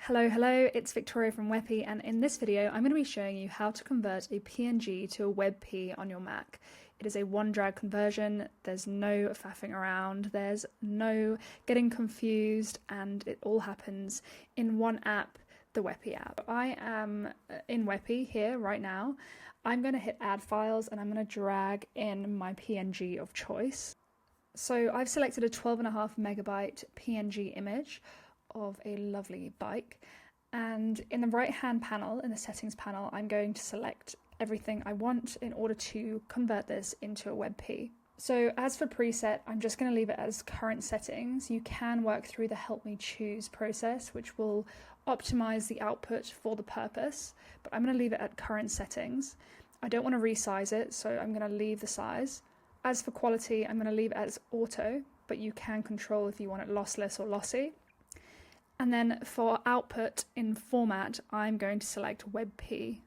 Hello, it's Victoria from Weppy, and in this video I'm going to be showing you how to convert a PNG to a WebP on your Mac. It is a one drag conversion, there's no faffing around, there's no getting confused, and it all happens in one app, the Weppy app. I am in Weppy here right now. I'm going to hit add files and I'm going to drag in my PNG of choice. So I've selected a 12.5 megabyte PNG image of a lovely bike, and in the right hand panel, in the settings panel, I'm going to select everything I want in order to convert this into a WebP. So as for preset, I'm just going to leave it as current settings. You can work through the help me choose process, which will optimize the output for the purpose, but I'm going to leave it at current settings. I don't want to resize it, so I'm going to leave the size. As for quality, I'm going to leave it as auto, but you can control if you want it lossless or lossy. And then for output in format, I'm going to select WebP.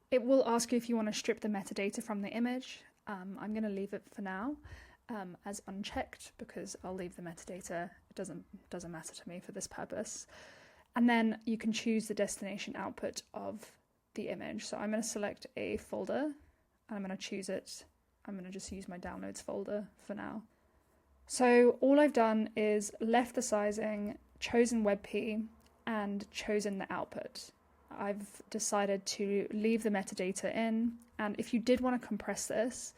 It will ask you if you want to strip the metadata from the image. I'm going to leave it for now as unchecked because I'll leave the metadata. It doesn't matter to me for this purpose. And then you can choose the destination output of the image. So I'm going to select a folder and I'm going to choose it. I'm going to just use my downloads folder for now. So all I've done is left the sizing, chosen WebP, and chosen the output. I've decided to leave the metadata in, and if you did want to compress this,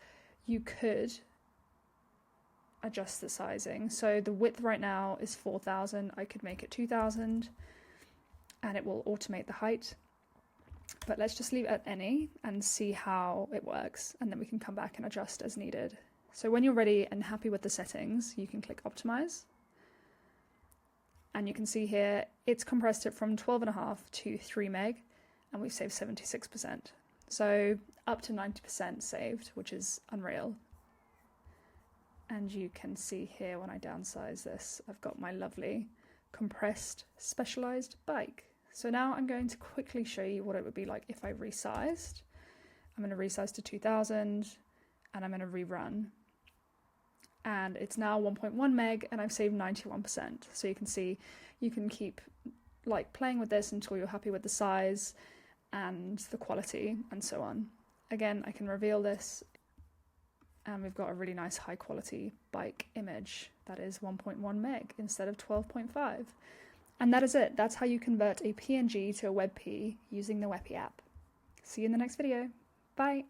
you could adjust the sizing. So the width right now is 4,000, I could make it 2,000, and it will automate the height. But let's just leave it at any and see how it works, and then we can come back and adjust as needed. So when you're ready and happy with the settings, you can click optimize. And you can see here, it's compressed it from 12.5 to 3 meg, and we've saved 76%. So up to 90% saved, which is unreal. And you can see here when I downsize this, I've got my lovely compressed specialized bike. So now I'm going to quickly show you what it would be like if I resized. I'm going to resize to 2000 and I'm going to rerun. And it's now 1.1 meg and I've saved 91%. So you can see you can keep like playing with this until you're happy with the size and the quality and so on. Again, I can reveal this and we've got a really nice high quality bike image that is 1.1 meg instead of 12.5. And that is it. That's how you convert a PNG to a WebP using the Weppy app. See you in the next video. Bye.